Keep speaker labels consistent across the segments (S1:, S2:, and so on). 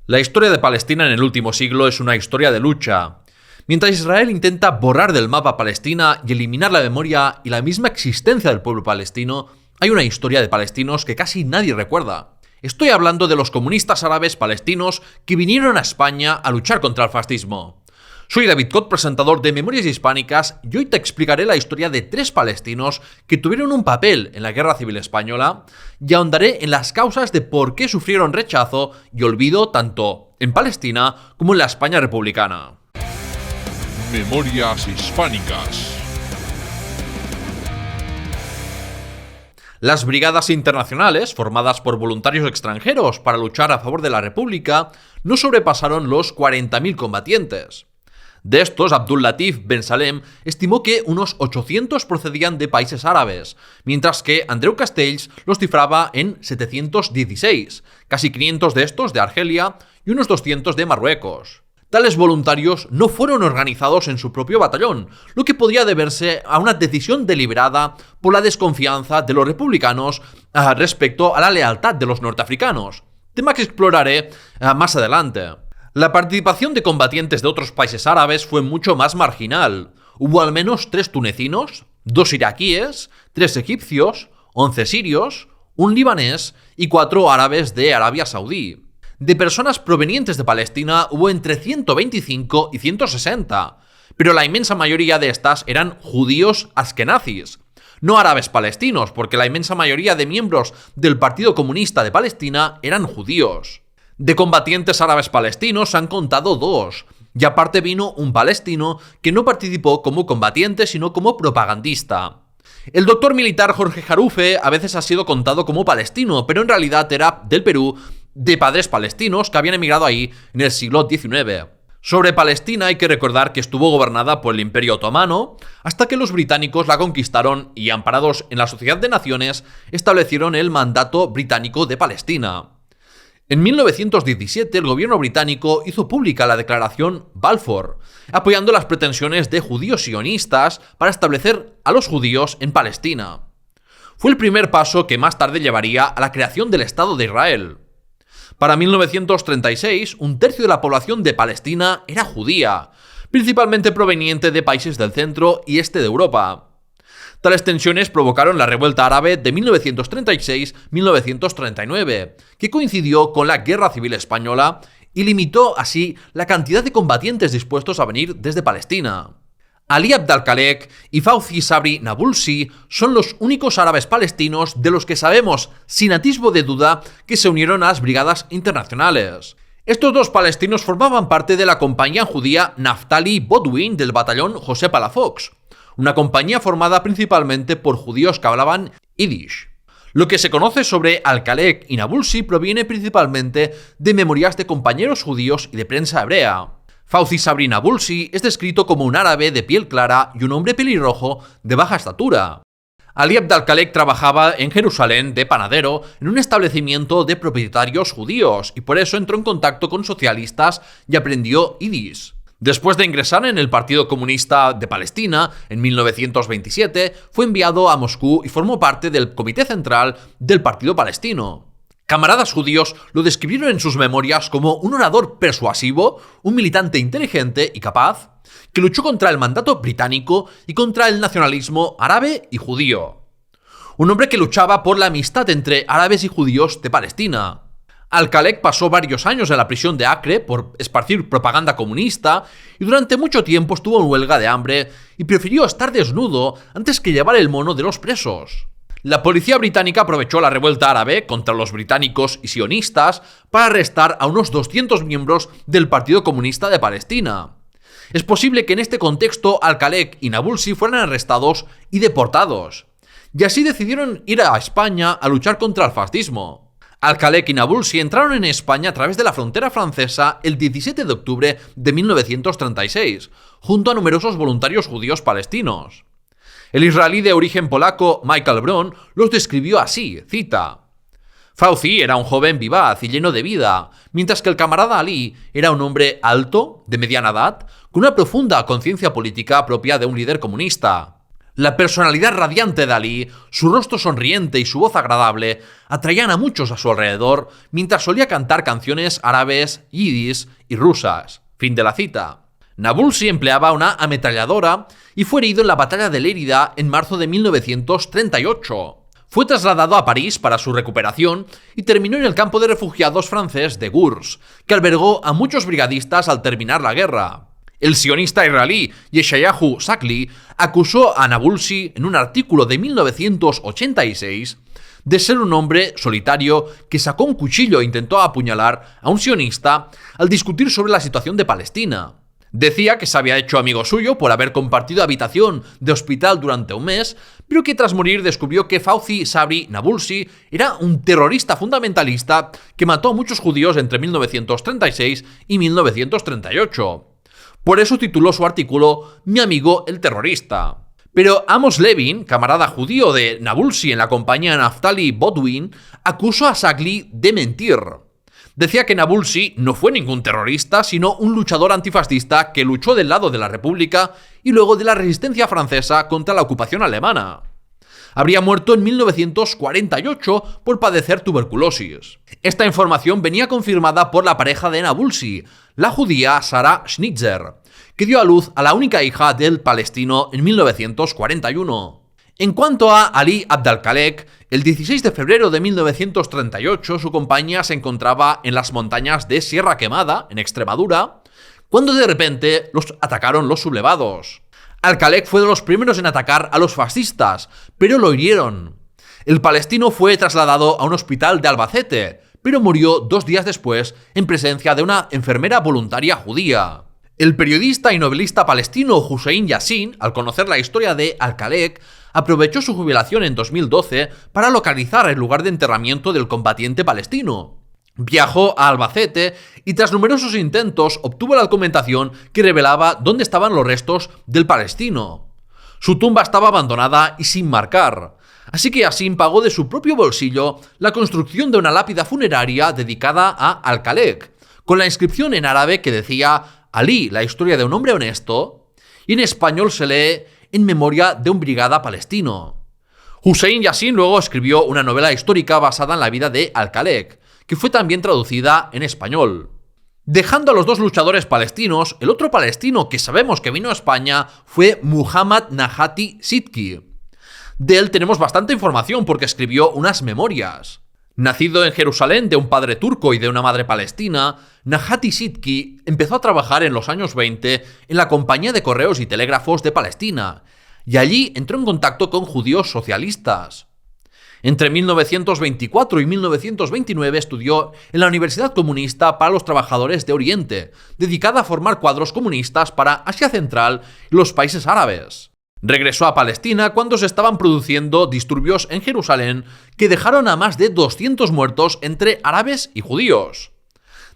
S1: La historia de Palestina en el último siglo es una historia de lucha. Mientras Israel intenta borrar del mapa Palestina y eliminar la memoria y la misma existencia del pueblo palestino, hay una historia de palestinos que casi nadie recuerda. Estoy hablando de los comunistas árabes palestinos que vinieron a España a luchar contra el fascismo. Soy David Cot, presentador de Memorias Hispánicas, y hoy te explicaré la historia de 3 palestinos que tuvieron un papel en la Guerra Civil Española y ahondaré en las causas de por qué sufrieron rechazo y olvido tanto en Palestina como en la España republicana.
S2: Memorias Hispánicas.
S1: Las brigadas internacionales, formadas por voluntarios extranjeros para luchar a favor de la República, no sobrepasaron los 40.000 combatientes. De estos, Abdul Latif Ben Salem estimó que unos 800 procedían de países árabes, mientras que Andreu Castells los cifraba en 716, casi 500 de estos de Argelia y unos 200 de Marruecos. Tales voluntarios no fueron organizados en su propio batallón, lo que podía deberse a una decisión deliberada por la desconfianza de los republicanos respecto a la lealtad de los norteafricanos, tema que exploraré más adelante. La participación de combatientes de otros países árabes fue mucho más marginal. Hubo al menos 3 tunecinos, 2 iraquíes, 3 egipcios, 11 sirios, 1 libanés y 4 árabes de Arabia Saudí. De personas provenientes de Palestina hubo entre 125 y 160, pero la inmensa mayoría de estas eran judíos askenazis, no árabes palestinos, porque la inmensa mayoría de miembros del Partido Comunista de Palestina eran judíos. De combatientes árabes palestinos se han contado 2, y aparte vino un palestino que no participó como combatiente sino como propagandista. El doctor militar Jorge Jarufe a veces ha sido contado como palestino, pero en realidad era del Perú, de padres palestinos que habían emigrado ahí en el siglo XIX. Sobre Palestina hay que recordar que estuvo gobernada por el Imperio Otomano, hasta que los británicos la conquistaron y, amparados en la Sociedad de Naciones, establecieron el Mandato Británico de Palestina. En 1917 el gobierno británico hizo pública la Declaración Balfour, apoyando las pretensiones de judíos sionistas para establecer a los judíos en Palestina. Fue el primer paso que más tarde llevaría a la creación del Estado de Israel. Para 1936, 1/3 de la población de Palestina era judía, principalmente proveniente de países del centro y este de Europa. Tales tensiones provocaron la revuelta árabe de 1936-1939, que coincidió con la Guerra Civil Española y limitó así la cantidad de combatientes dispuestos a venir desde Palestina. Ali Abd al-Khalek y Fawzi Sabri Nabulsi son los únicos árabes palestinos de los que sabemos sin atisbo de duda que se unieron a las brigadas internacionales. Estos 2 palestinos formaban parte de la compañía judía Naftali Bodwin del batallón José Palafox, una compañía formada principalmente por judíos que hablaban yiddish. Lo que se conoce sobre al-Khalek y Nabulsi proviene principalmente de memorias de compañeros judíos y de prensa hebrea. Fawzi Sabri Nabulsi es descrito como un árabe de piel clara y un hombre pelirrojo de baja estatura. Ali Abd al-Khalek trabajaba en Jerusalén de panadero en un establecimiento de propietarios judíos y por eso entró en contacto con socialistas y aprendió yiddish. Después de ingresar en el Partido Comunista de Palestina en 1927, fue enviado a Moscú y formó parte del Comité Central del Partido Palestino. Camaradas judíos lo describieron en sus memorias como un orador persuasivo, un militante inteligente y capaz, que luchó contra el mandato británico y contra el nacionalismo árabe y judío. Un hombre que luchaba por la amistad entre árabes y judíos de Palestina. Al-Khalek pasó varios años en la prisión de Acre por esparcir propaganda comunista y durante mucho tiempo estuvo en huelga de hambre y prefirió estar desnudo antes que llevar el mono de los presos. La policía británica aprovechó la revuelta árabe contra los británicos y sionistas para arrestar a unos 200 miembros del Partido Comunista de Palestina. Es posible que en este contexto Al-Khalek y Nabulsi fueran arrestados y deportados, y así decidieron ir a España a luchar contra el fascismo. Al-Khalek y Nabulsi entraron en España a través de la frontera francesa el 17 de octubre de 1936, junto a numerosos voluntarios judíos palestinos. El israelí de origen polaco Michael Brown los describió así, cita: Fawzi era un joven vivaz y lleno de vida, mientras que el camarada Ali era un hombre alto, de mediana edad, con una profunda conciencia política propia de un líder comunista. La personalidad radiante de Ali, su rostro sonriente y su voz agradable atraían a muchos a su alrededor mientras solía cantar canciones árabes, yidis y rusas. Fin de la cita. Nabulsi empleaba una ametralladora y fue herido en la batalla de Lérida en marzo de 1938. Fue trasladado a París para su recuperación y terminó en el campo de refugiados francés de Gurs, que albergó a muchos brigadistas al terminar la guerra. El sionista israelí Yeshayahu Sakli acusó a Nabulsi en un artículo de 1986 de ser un hombre solitario que sacó un cuchillo e intentó apuñalar a un sionista al discutir sobre la situación de Palestina. Decía que se había hecho amigo suyo por haber compartido habitación de hospital durante un mes, pero que tras morir descubrió que Fawzi Sabri Nabulsi era un terrorista fundamentalista que mató a muchos judíos entre 1936 y 1938. Por eso tituló su artículo Mi amigo el terrorista. Pero Amos Levin, camarada judío de Nabulsi en la compañía Naftali Bodwin, acusó a Sakli de mentir. Decía que Nabulsi no fue ningún terrorista, sino un luchador antifascista que luchó del lado de la República y luego de la resistencia francesa contra la ocupación alemana. Habría muerto en 1948 por padecer tuberculosis. Esta información venía confirmada por la pareja de Nabulsi, la judía Sarah Schnitzer, que dio a luz a la única hija del palestino en 1941. En cuanto a Ali Abdalkalek, el 16 de febrero de 1938 su compañía se encontraba en las montañas de Sierra Quemada, en Extremadura, cuando de repente los atacaron los sublevados. Al-Khalek fue de los primeros en atacar a los fascistas, pero lo hirieron. El palestino fue trasladado a un hospital de Albacete, pero murió 2 días después en presencia de una enfermera voluntaria judía. El periodista y novelista palestino Hussein Yassin, al conocer la historia de Al-Khalek, aprovechó su jubilación en 2012 para localizar el lugar de enterramiento del combatiente palestino. Viajó a Albacete y tras numerosos intentos obtuvo la documentación que revelaba dónde estaban los restos del palestino. Su tumba estaba abandonada y sin marcar, así que Yassin pagó de su propio bolsillo la construcción de una lápida funeraria dedicada a Al-Khalek, con la inscripción en árabe que decía Ali, la historia de un hombre honesto, y en español se lee en memoria de un brigada palestino. Hussein Yassin luego escribió una novela histórica basada en la vida de Al-Khalek, que fue también traducida en español. Dejando a los dos luchadores palestinos, el otro palestino que sabemos que vino a España fue Muhammad Nahati Sidki. De él tenemos bastante información porque escribió unas memorias. Nacido en Jerusalén de un padre turco y de una madre palestina, Nahati Sidki empezó a trabajar en los años 20 en la Compañía de Correos y Telégrafos de Palestina, y allí entró en contacto con judíos socialistas. Entre 1924 y 1929 estudió en la Universidad Comunista para los Trabajadores de Oriente, dedicada a formar cuadros comunistas para Asia Central y los países árabes. Regresó a Palestina cuando se estaban produciendo disturbios en Jerusalén que dejaron a más de 200 muertos entre árabes y judíos.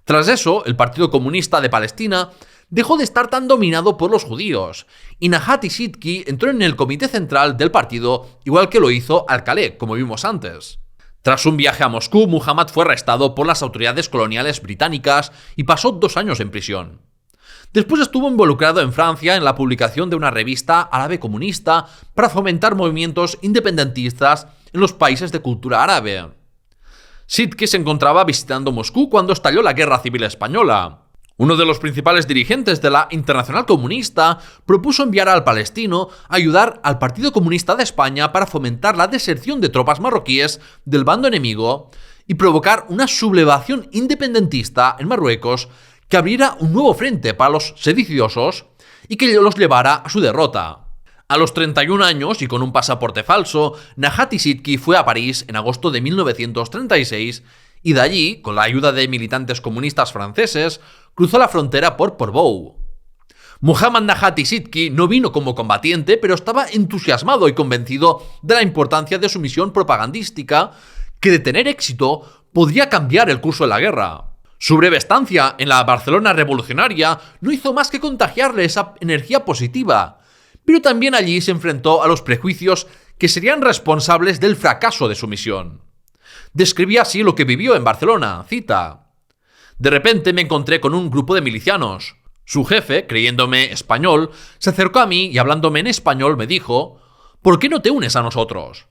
S1: Tras eso, el Partido Comunista de Palestina dejó de estar tan dominado por los judíos, y Nahati Sidki entró en el comité central del partido, igual que lo hizo Al-Khalek, como vimos antes. Tras un viaje a Moscú, Muhammad fue arrestado por las autoridades coloniales británicas y pasó 2 años en prisión. Después estuvo involucrado en Francia en la publicación de una revista árabe comunista para fomentar movimientos independentistas en los países de cultura árabe. Sidki se encontraba visitando Moscú cuando estalló la Guerra Civil Española. Uno de los principales dirigentes de la Internacional Comunista propuso enviar al palestino a ayudar al Partido Comunista de España para fomentar la deserción de tropas marroquíes del bando enemigo y provocar una sublevación independentista en Marruecos que abriera un nuevo frente para los sediciosos y que los llevara a su derrota. A los 31 años y con un pasaporte falso, Nahati Sidki fue a París en agosto de 1936 y de allí, con la ayuda de militantes comunistas franceses, cruzó la frontera por Portbou. Muhammad Nahati Sidki no vino como combatiente, pero estaba entusiasmado y convencido de la importancia de su misión propagandística, que de tener éxito podría cambiar el curso de la guerra. Su breve estancia en la Barcelona revolucionaria no hizo más que contagiarle esa energía positiva, pero también allí se enfrentó a los prejuicios que serían responsables del fracaso de su misión. Describía así lo que vivió en Barcelona, cita: "De repente me encontré con un grupo de milicianos. Su jefe, creyéndome español, se acercó a mí y hablándome en español me dijo: ¿Por qué no te unes a nosotros?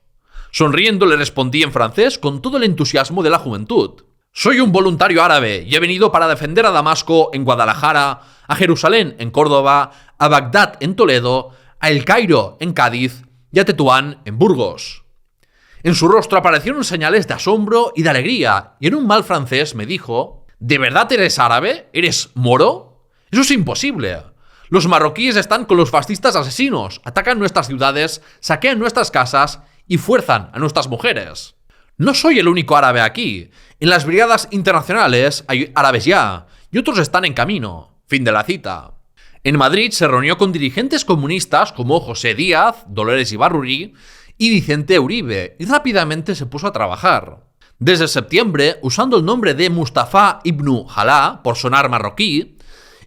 S1: Sonriendo le respondí en francés con todo el entusiasmo de la juventud. Soy un voluntario árabe y he venido para defender a Damasco en Guadalajara, a Jerusalén en Córdoba, a Bagdad en Toledo, a El Cairo en Cádiz y a Tetuán en Burgos. En su rostro aparecieron señales de asombro y de alegría, y en un mal francés me dijo: ¿De verdad eres árabe? ¿Eres moro? Eso es imposible. Los marroquíes están con los fascistas asesinos, atacan nuestras ciudades, saquean nuestras casas y fuerzan a nuestras mujeres. No soy el único árabe aquí. En las brigadas internacionales hay árabes ya, y otros están en camino. Fin de la cita. En Madrid se reunió con dirigentes comunistas como José Díaz, Dolores Ibarruri y Vicente Uribe, y rápidamente se puso a trabajar. Desde septiembre, usando el nombre de Mustafa Ibn Jalá, por sonar marroquí,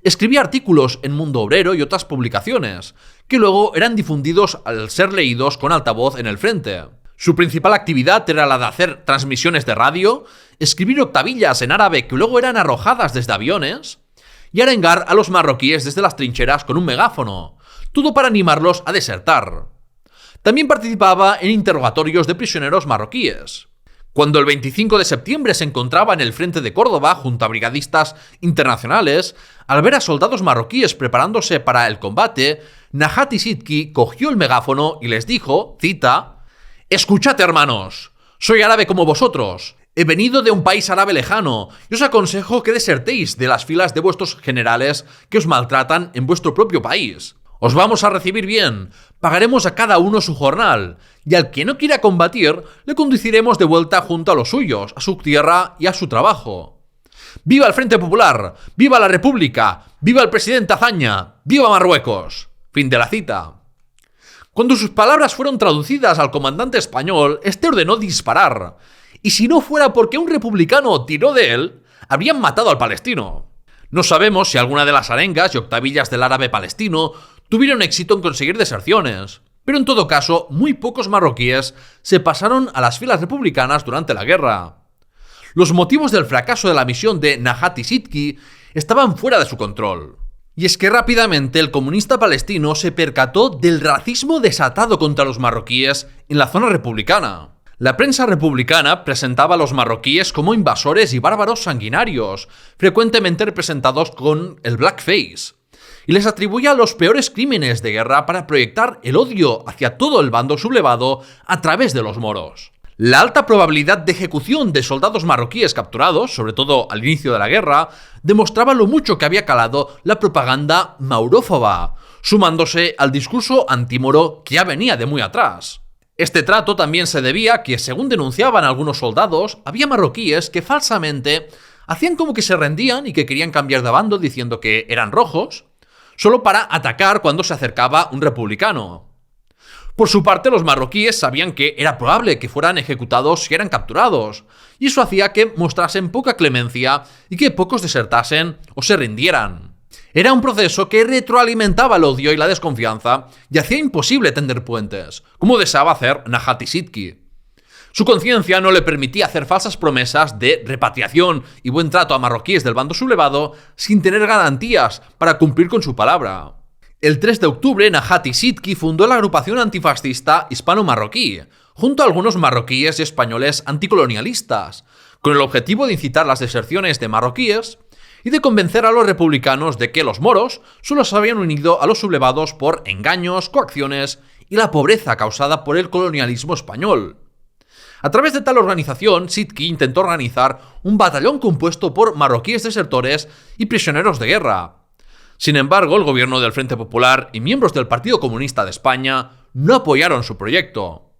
S1: escribía artículos en Mundo Obrero y otras publicaciones, que luego eran difundidos al ser leídos con altavoz en el frente. Su principal actividad era la de hacer transmisiones de radio, escribir octavillas en árabe que luego eran arrojadas desde aviones, y arengar a los marroquíes desde las trincheras con un megáfono, todo para animarlos a desertar. También participaba en interrogatorios de prisioneros marroquíes. Cuando el 25 de septiembre se encontraba en el frente de Córdoba junto a brigadistas internacionales, al ver a soldados marroquíes preparándose para el combate, Najati Sidki cogió el megáfono y les dijo, cita: «Escuchad, hermanos, soy árabe como vosotros. He venido de un país árabe lejano y os aconsejo que desertéis de las filas de vuestros generales que os maltratan en vuestro propio país. Os vamos a recibir bien, pagaremos a cada uno su jornal, y al que no quiera combatir, le conduciremos de vuelta junto a los suyos, a su tierra y a su trabajo. ¡Viva el Frente Popular! ¡Viva la República! ¡Viva el presidente Azaña! ¡Viva Marruecos!» Fin de la cita. Cuando sus palabras fueron traducidas al comandante español, este ordenó disparar, y si no fuera porque un republicano tiró de él, habrían matado al palestino. No sabemos si alguna de las arengas y octavillas del árabe palestino tuvieron éxito en conseguir deserciones, pero en todo caso, muy pocos marroquíes se pasaron a las filas republicanas durante la guerra. Los motivos del fracaso de la misión de Najati Sidki estaban fuera de su control. Y es que rápidamente el comunista palestino se percató del racismo desatado contra los marroquíes en la zona republicana. La prensa republicana presentaba a los marroquíes como invasores y bárbaros sanguinarios, frecuentemente representados con el blackface, y les atribuía los peores crímenes de guerra para proyectar el odio hacia todo el bando sublevado a través de los moros. La alta probabilidad de ejecución de soldados marroquíes capturados, sobre todo al inicio de la guerra, demostraba lo mucho que había calado la propaganda maurófoba, sumándose al discurso antimoro que ya venía de muy atrás. Este trato también se debía a que, según denunciaban algunos soldados, había marroquíes que falsamente hacían como que se rendían y que querían cambiar de bando diciendo que eran rojos, solo para atacar cuando se acercaba un republicano. Por su parte, los marroquíes sabían que era probable que fueran ejecutados si eran capturados, y eso hacía que mostrasen poca clemencia y que pocos desertasen o se rindieran. Era un proceso que retroalimentaba el odio y la desconfianza y hacía imposible tender puentes, como deseaba hacer Najati Sidki. Su conciencia no le permitía hacer falsas promesas de repatriación y buen trato a marroquíes del bando sublevado sin tener garantías para cumplir con su palabra. El 3 de octubre, Najati Sidki fundó la agrupación antifascista hispano-marroquí, junto a algunos marroquíes y españoles anticolonialistas, con el objetivo de incitar las deserciones de marroquíes y de convencer a los republicanos de que los moros solo se habían unido a los sublevados por engaños, coacciones y la pobreza causada por el colonialismo español. A través de tal organización, Sidki intentó organizar un batallón compuesto por marroquíes desertores y prisioneros de guerra. Sin embargo, el gobierno del Frente Popular y miembros del Partido Comunista de España no apoyaron su proyecto.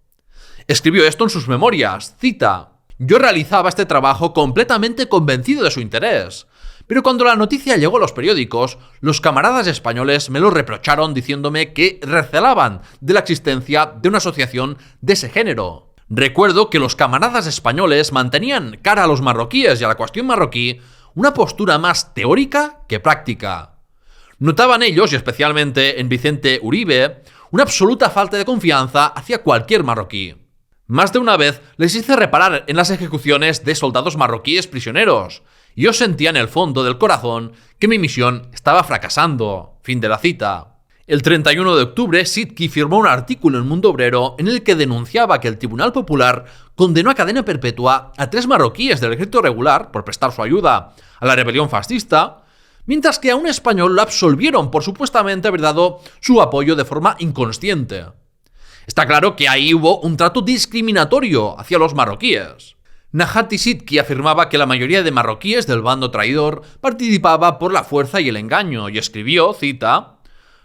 S1: Escribió esto en sus memorias, cita: «Yo realizaba este trabajo completamente convencido de su interés, pero cuando la noticia llegó a los periódicos, los camaradas españoles me lo reprocharon diciéndome que recelaban de la existencia de una asociación de ese género. Recuerdo que los camaradas españoles mantenían cara a los marroquíes y a la cuestión marroquí una postura más teórica que práctica. Notaban ellos, y especialmente en Vicente Uribe, una absoluta falta de confianza hacia cualquier marroquí. Más de una vez les hice reparar en las ejecuciones de soldados marroquíes prisioneros, y yo sentía en el fondo del corazón que mi misión estaba fracasando». Fin de la cita. El 31 de octubre, Sidki firmó un artículo en Mundo Obrero en el que denunciaba que el Tribunal Popular condenó a cadena perpetua a 3 marroquíes del ejército regular por prestar su ayuda a la rebelión fascista, mientras que a un español lo absolvieron por supuestamente haber dado su apoyo de forma inconsciente. Está claro que ahí hubo un trato discriminatorio hacia los marroquíes. Najati Sidki afirmaba que la mayoría de marroquíes del bando traidor participaba por la fuerza y el engaño y escribió, cita: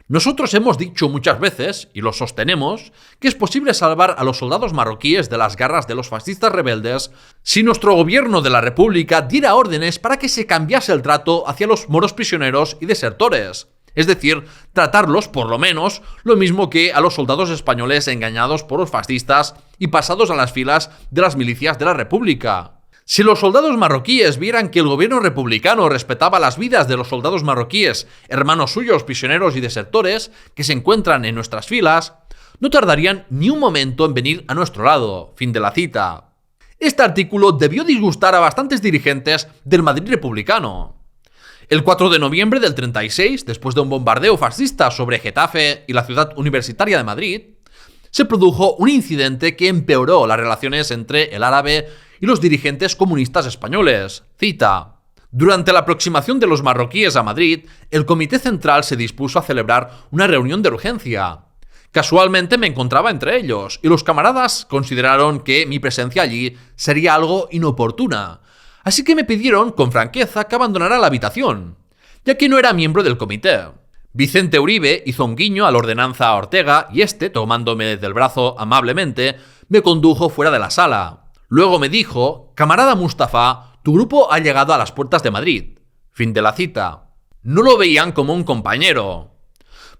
S1: "Nosotros hemos dicho muchas veces, y lo sostenemos, que es posible salvar a los soldados marroquíes de las garras de los fascistas rebeldes si nuestro gobierno de la República diera órdenes para que se cambiase el trato hacia los moros prisioneros y desertores. Es decir, tratarlos, por lo menos, lo mismo que a los soldados españoles engañados por los fascistas y pasados a las filas de las milicias de la República. Si los soldados marroquíes vieran que el gobierno republicano respetaba las vidas de los soldados marroquíes, hermanos suyos, prisioneros y desertores, que se encuentran en nuestras filas, no tardarían ni un momento en venir a nuestro lado". Fin de la cita. Este artículo debió disgustar a bastantes dirigentes del Madrid republicano. El 4 de noviembre del 36, después de un bombardeo fascista sobre Getafe y la ciudad universitaria de Madrid, se produjo un incidente que empeoró las relaciones entre el árabe y los dirigentes comunistas españoles. Cita: "Durante la aproximación de los marroquíes a Madrid, el Comité Central se dispuso a celebrar una reunión de urgencia. Casualmente me encontraba entre ellos, y los camaradas consideraron que mi presencia allí sería algo inoportuna. Así que me pidieron con franqueza que abandonara la habitación, ya que no era miembro del comité. Vicente Uribe hizo un guiño a la ordenanza Ortega y tomándome del brazo amablemente, me condujo fuera de la sala. Luego me dijo: camarada Mustafa, tu grupo ha llegado a las puertas de Madrid". Fin de la cita. No lo veían como un compañero.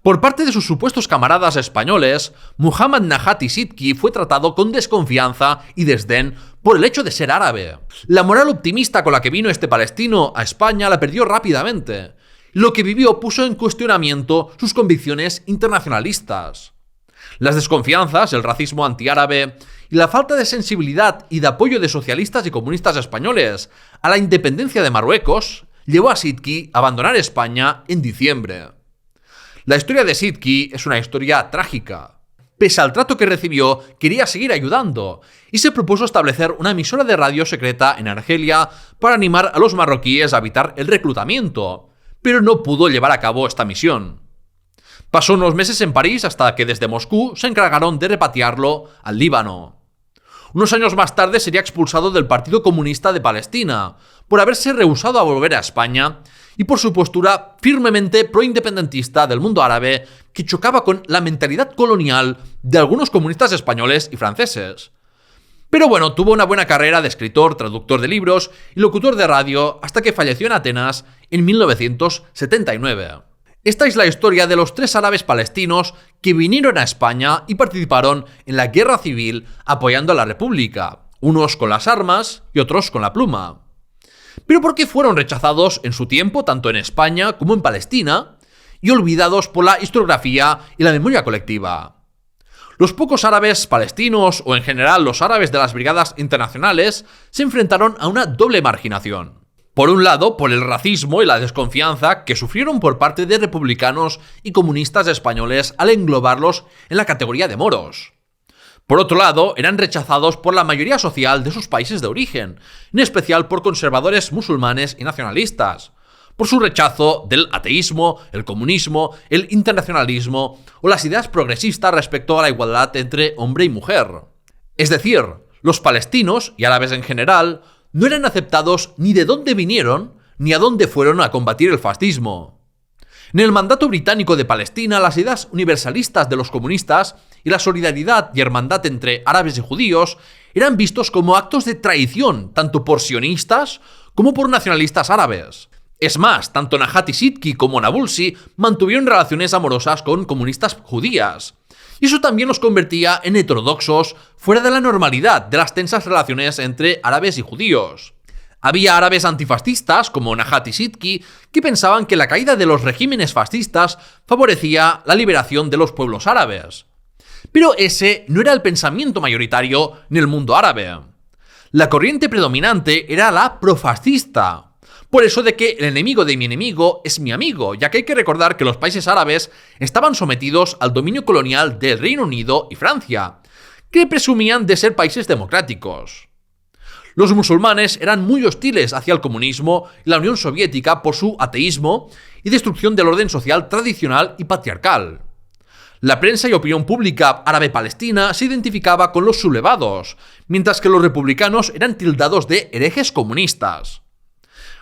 S1: Por parte de sus supuestos camaradas españoles, Muhammad Najati Sidki fue tratado con desconfianza y desdén por el hecho de ser árabe. La moral optimista con la que vino este palestino a España la perdió rápidamente. Lo que vivió puso en cuestionamiento sus convicciones internacionalistas. Las desconfianzas, el racismo antiárabe y la falta de sensibilidad y de apoyo de socialistas y comunistas españoles a la independencia de Marruecos llevó a Sidki a abandonar España en diciembre. La historia de Sidki es una historia trágica. Pese al trato que recibió, quería seguir ayudando y se propuso establecer una emisora de radio secreta en Argelia para animar a los marroquíes a evitar el reclutamiento, pero no pudo llevar a cabo esta misión. Pasó unos meses en París hasta que desde Moscú se encargaron de repatriarlo al Líbano. Unos años más tarde sería expulsado del Partido Comunista de Palestina por haberse rehusado a volver a España y por su postura firmemente proindependentista del mundo árabe que chocaba con la mentalidad colonial de algunos comunistas españoles y franceses. Pero bueno, tuvo una buena carrera de escritor, traductor de libros y locutor de radio hasta que falleció en Atenas en 1979. Esta es la historia de los 3 árabes palestinos que vinieron a España y participaron en la guerra civil apoyando a la República, unos con las armas y otros con la pluma. Pero ¿por qué fueron rechazados en su tiempo tanto en España como en Palestina y olvidados por la historiografía y la memoria colectiva? Los pocos árabes palestinos, o en general los árabes de las brigadas internacionales, se enfrentaron a una doble marginación. Por un lado, por el racismo y la desconfianza que sufrieron por parte de republicanos y comunistas españoles al englobarlos en la categoría de moros. Por otro lado, eran rechazados por la mayoría social de sus países de origen, en especial por conservadores musulmanes y nacionalistas, por su rechazo del ateísmo, el comunismo, el internacionalismo o las ideas progresistas respecto a la igualdad entre hombre y mujer. Es decir, los palestinos, y árabes en general, no eran aceptados ni de dónde vinieron ni a dónde fueron a combatir el fascismo. En el mandato británico de Palestina, las ideas universalistas de los comunistas y la solidaridad y hermandad entre árabes y judíos eran vistos como actos de traición tanto por sionistas como por nacionalistas árabes. Es más, tanto Najati Sidki como Nabulsi mantuvieron relaciones amorosas con comunistas judías. Y eso también los convertía en heterodoxos fuera de la normalidad de las tensas relaciones entre árabes y judíos. Había árabes antifascistas, como Najati Sidki, que pensaban que la caída de los regímenes fascistas favorecía la liberación de los pueblos árabes. Pero ese no era el pensamiento mayoritario en el mundo árabe. La corriente predominante era la profascista, Por eso de que el enemigo de mi enemigo es mi amigo, ya que hay que recordar que los países árabes estaban sometidos al dominio colonial del Reino Unido y Francia, que presumían de ser países democráticos. Los musulmanes eran muy hostiles hacia el comunismo y la Unión Soviética por su ateísmo y destrucción del orden social tradicional y patriarcal. La prensa y opinión pública árabe-palestina se identificaba con los sublevados, mientras que los republicanos eran tildados de herejes comunistas.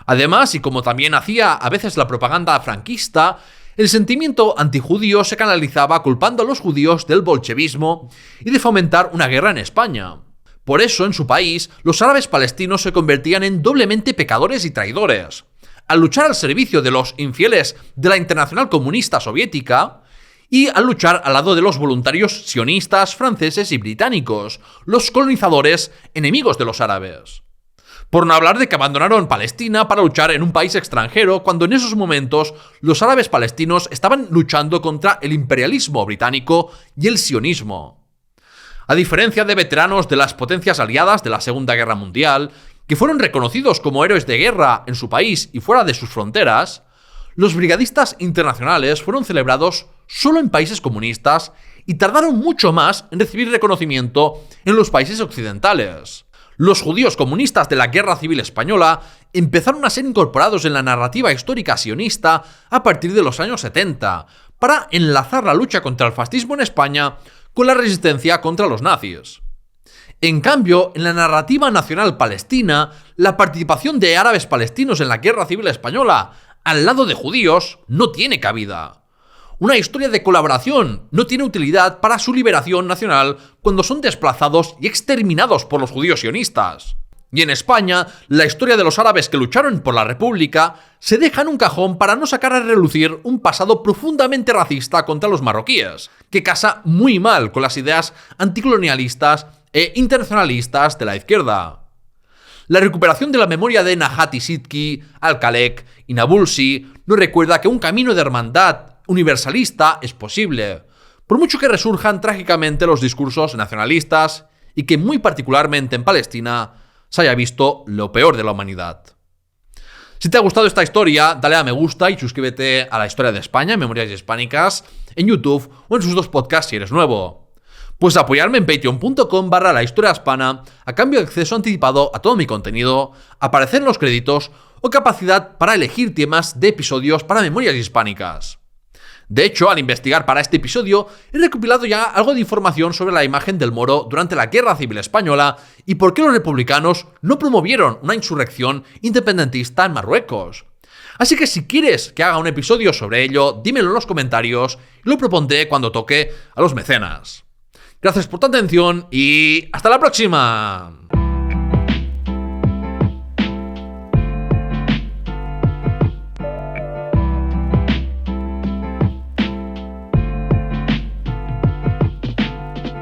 S1: Además, y como también hacía a veces la propaganda franquista, el sentimiento antijudío se canalizaba culpando a los judíos del bolchevismo y de fomentar una guerra en España. Por eso, en su país, los árabes palestinos se convertían en doblemente pecadores y traidores. Al luchar al servicio de los infieles de la Internacional Comunista Soviética, y al luchar al lado de los voluntarios sionistas, franceses y británicos, los colonizadores enemigos de los árabes. Por no hablar de que abandonaron Palestina para luchar en un país extranjero cuando en esos momentos los árabes palestinos estaban luchando contra el imperialismo británico y el sionismo. A diferencia de veteranos de las potencias aliadas de la Segunda Guerra Mundial, que fueron reconocidos como héroes de guerra en su país y fuera de sus fronteras, los brigadistas internacionales fueron celebrados solo en países comunistas y tardaron mucho más en recibir reconocimiento en los países occidentales. Los judíos comunistas de la Guerra Civil Española empezaron a ser incorporados en la narrativa histórica sionista a partir de los años 70, para enlazar la lucha contra el fascismo en España con la resistencia contra los nazis. En cambio, en la narrativa nacional palestina, la participación de árabes palestinos en la Guerra Civil Española al lado de judíos no tiene cabida. Una historia de colaboración no tiene utilidad para su liberación nacional cuando son desplazados y exterminados por los judíos sionistas. Y en España, la historia de los árabes que lucharon por la República se deja en un cajón para no sacar a relucir un pasado profundamente racista contra los marroquíes, que casa muy mal con las ideas anticolonialistas e internacionalistas de la izquierda. La recuperación de la memoria de Najat y Sidki, Al-Khalek y Nabulsi nos recuerda que un camino de hermandad universalista es posible, por mucho que resurjan trágicamente los discursos nacionalistas y que muy particularmente en Palestina se haya visto lo peor de la humanidad. Si te ha gustado esta historia, dale a me gusta y suscríbete a La Historia de España, Memorias Hispánicas, en YouTube o en sus dos podcasts si eres nuevo. Puedes apoyarme en patreon.com/La Historia Hispana a cambio de acceso anticipado a todo mi contenido, aparecer en los créditos o capacidad para elegir temas de episodios para Memorias Hispánicas. De hecho, al investigar para este episodio, he recopilado ya algo de información sobre la imagen del Moro durante la Guerra Civil Española y por qué los republicanos no promovieron una insurrección independentista en Marruecos. Así que si quieres que haga un episodio sobre ello, dímelo en los comentarios y lo propondré cuando toque a los mecenas. Gracias por tu atención y ¡hasta la próxima!